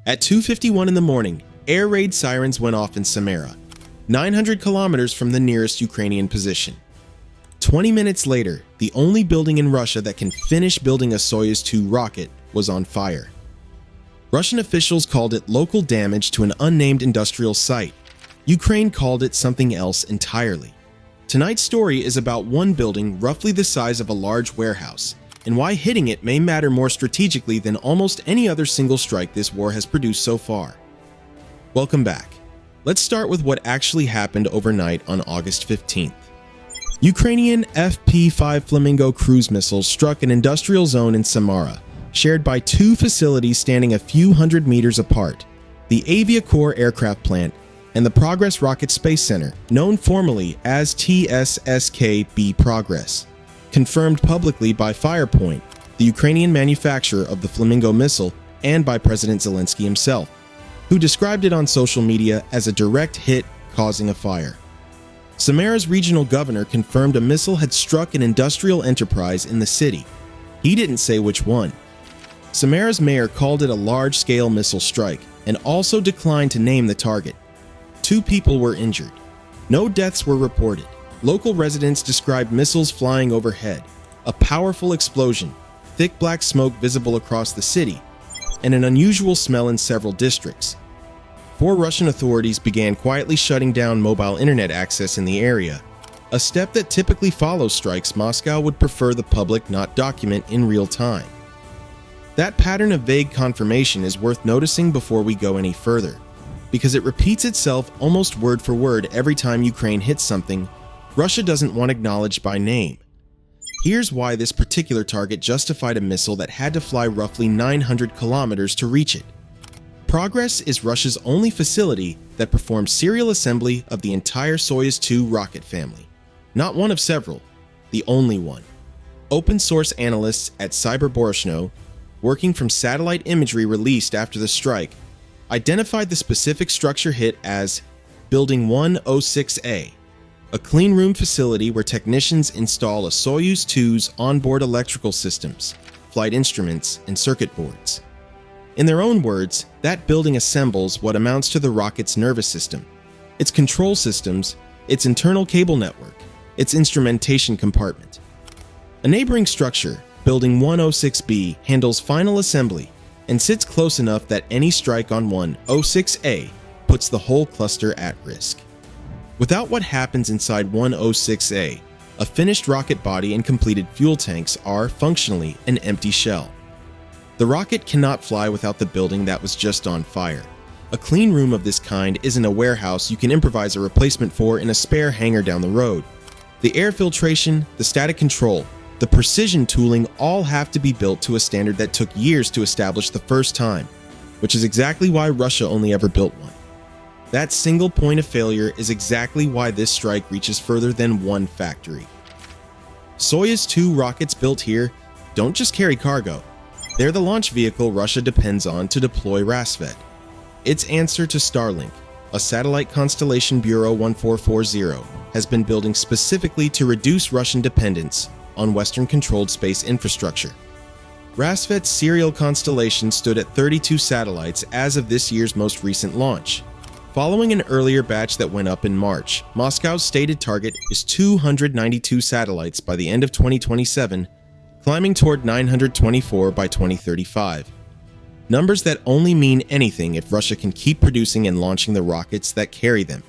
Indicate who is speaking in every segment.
Speaker 1: At 2:51 in the morning, air raid sirens went off in Samara, 900 kilometers from the nearest Ukrainian position. 20 minutes later, the only building in Russia that can finish building a Soyuz 2 rocket was on fire. Russian officials called it local damage to an unnamed industrial site. Ukraine called it something else entirely. Tonight's story is about one building roughly the size of a large warehouse, and why hitting it may matter more strategically than almost any other single strike this war has produced so far. Welcome back. Let's start with what actually happened overnight on August 15th. Ukrainian FP-5-Flamingo cruise missiles struck an industrial zone in Samara, shared by two facilities standing a few hundred meters apart, the Aviacorps aircraft plant and the Progress Rocket Space Center, known formally as TSSK-B Progress, confirmed publicly by Firepoint, the Ukrainian manufacturer of the Flamingo missile, and by President Zelensky himself, who described it on social media as a direct hit causing a fire. Samara's regional governor confirmed a missile had struck an industrial enterprise in the city. He didn't say which one. Samara's mayor called it a large-scale missile strike and also declined to name the target. 2 people were injured. No deaths were reported. Local residents described missiles flying overhead, a powerful explosion, thick black smoke visible across the city, and an unusual smell in several districts. 4 Russian authorities began quietly shutting down mobile internet access in the area, a step that typically follows strikes Moscow would prefer the public not document in real time. That pattern of vague confirmation is worth noticing before we go any further, because it repeats itself almost word for word every time Ukraine hits something Russia doesn't want acknowledged by name. Here's why this particular target justified a missile that had to fly roughly 900 kilometers to reach it. Progress is Russia's only facility that performs serial assembly of the entire Soyuz 2 rocket family. Not one of several, the only one. Open source analysts at Cyberborshno, working from satellite imagery released after the strike, identified the specific structure hit as Building 106A, a cleanroom facility where technicians install a Soyuz 2's onboard electrical systems, flight instruments, and circuit boards. In their own words, that building assembles what amounts to the rocket's nervous system, its control systems, its internal cable network, its instrumentation compartment. A neighboring structure, Building 106B, handles final assembly and sits close enough that any strike on 106A puts the whole cluster at risk. Without what happens inside 106A, a finished rocket body and completed fuel tanks are, functionally, an empty shell. The rocket cannot fly without the building that was just on fire. A clean room of this kind isn't a warehouse you can improvise a replacement for in a spare hangar down the road. The air filtration, the static control, the precision tooling all have to be built to a standard that took years to establish the first time, which is exactly why Russia only ever built one. That single point of failure is exactly why this strike reaches further than one factory. Soyuz 2 rockets built here don't just carry cargo. They're the launch vehicle Russia depends on to deploy Razsvet, its answer to Starlink, a satellite constellation Bureau 1440 has been building specifically to reduce Russian dependence on Western-controlled space infrastructure. Razsvet's serial constellation stood at 32 satellites as of this year's most recent launch. Following an earlier batch that went up in March, Moscow's stated target is 292 satellites by the end of 2027, climbing toward 924 by 2035. Numbers that only mean anything if Russia can keep producing and launching the rockets that carry them.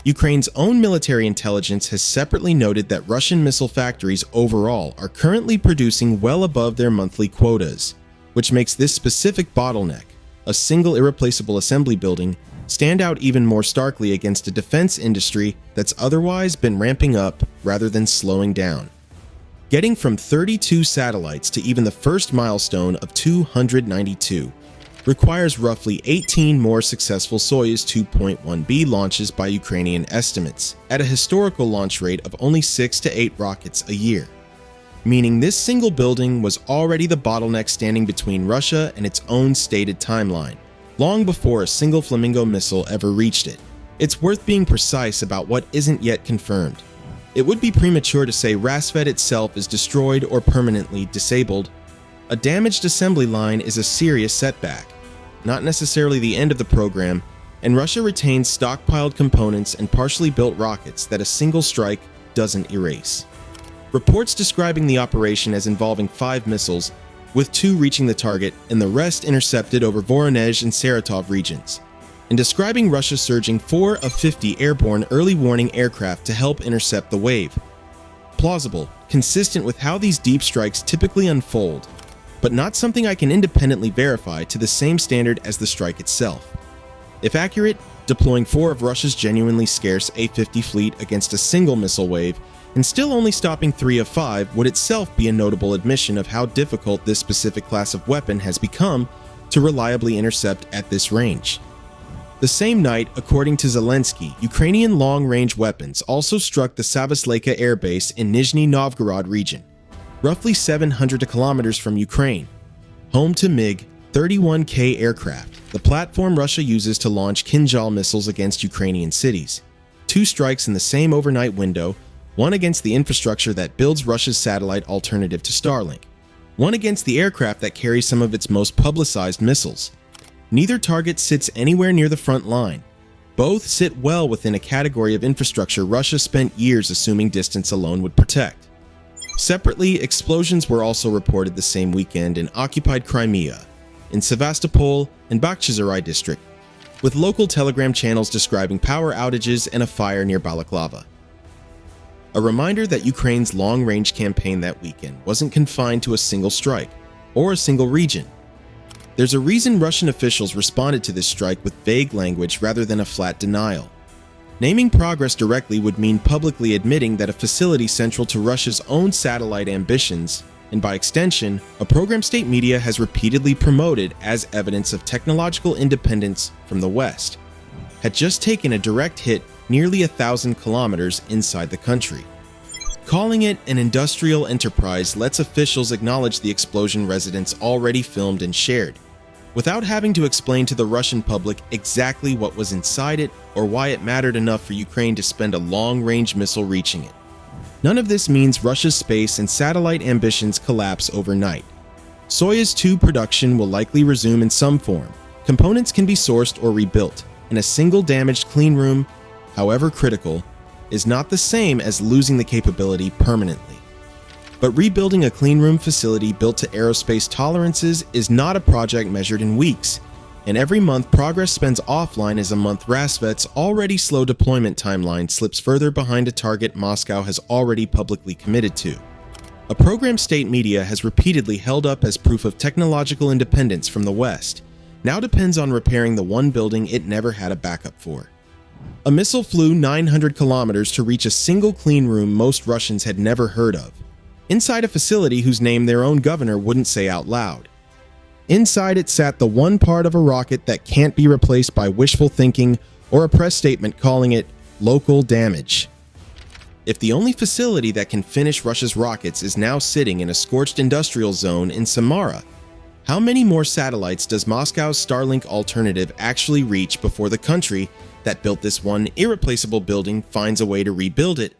Speaker 1: Ukraine's own military intelligence has separately noted that Russian missile factories overall are currently producing well above their monthly quotas, which makes this specific bottleneck, a single irreplaceable assembly building, stand out even more starkly against a defense industry that's otherwise been ramping up rather than slowing down. Getting from 32 satellites to even the first milestone of 292 requires roughly 18 more successful Soyuz 2.1B launches by Ukrainian estimates, at a historical launch rate of only 6 to 8 rockets a year. Meaning this single building was already the bottleneck standing between Russia and its own stated timeline, long before a single Flamingo missile ever reached it. It's worth being precise about what isn't yet confirmed. It would be premature to say Razsvet itself is destroyed or permanently disabled. A damaged assembly line is a serious setback. not necessarily the end of the program, and Russia retains stockpiled components and partially built rockets that a single strike doesn't erase. Reports describing the operation as involving 5 missiles, with 2 reaching the target and the rest intercepted over Voronezh and Saratov regions, and describing Russia surging 4 of 50 airborne early warning aircraft to help intercept the wave. Plausible, consistent with how these deep strikes typically unfold, but not something I can independently verify to the same standard as the strike itself. If accurate, deploying 4 of Russia's genuinely scarce A-50 fleet against a single missile wave and still only stopping 3 of 5 would itself be a notable admission of how difficult this specific class of weapon has become to reliably intercept at this range. The same night, according to Zelensky, Ukrainian long-range weapons also struck the Savasleika air base in Nizhny Novgorod region, roughly 700 kilometers from Ukraine, home to MiG-31K aircraft, the platform Russia uses to launch Kinzhal missiles against Ukrainian cities. 2 strikes in the same overnight window, one against the infrastructure that builds Russia's satellite alternative to Starlink, one against the aircraft that carries some of its most publicized missiles. Neither target sits anywhere near the front line. Both sit well within a category of infrastructure Russia spent years assuming distance alone would protect. Separately, explosions were also reported the same weekend in occupied Crimea, in Sevastopol and Bakhchisarai district, with local telegram channels describing power outages and a fire near Balaklava. A reminder that Ukraine's long-range campaign that weekend wasn't confined to a single strike or a single region. There's a reason Russian officials responded to this strike with vague language rather than a flat denial. Naming progress directly would mean publicly admitting that a facility central to Russia's own satellite ambitions, and by extension, a program state media has repeatedly promoted as evidence of technological independence from the West, had just taken a direct hit nearly 1,000 kilometers inside the country. Calling it an industrial enterprise lets officials acknowledge the explosion residents already filmed and shared, without having to explain to the Russian public exactly what was inside it or why it mattered enough for Ukraine to spend a long-range missile reaching it. None of this means Russia's space and satellite ambitions collapse overnight. Soyuz 2 production will likely resume in some form. Components can be sourced or rebuilt, and a single damaged cleanroom, however critical, is not the same as losing the capability permanently. But rebuilding a cleanroom facility built to aerospace tolerances is not a project measured in weeks, and every month progress spends offline is a month Razsvet's already slow deployment timeline slips further behind a target Moscow has already publicly committed to. A program state media has repeatedly held up as proof of technological independence from the West, now depends on repairing the one building it never had a backup for. A missile flew 900 kilometers to reach a single cleanroom most Russians had never heard of, inside a facility whose name their own governor wouldn't say out loud. Inside it sat the one part of a rocket that can't be replaced by wishful thinking or a press statement calling it local damage. If the only facility that can finish Russia's rockets is now sitting in a scorched industrial zone in Samara, how many more satellites does Moscow's Starlink alternative actually reach before the country that built this one irreplaceable building finds a way to rebuild it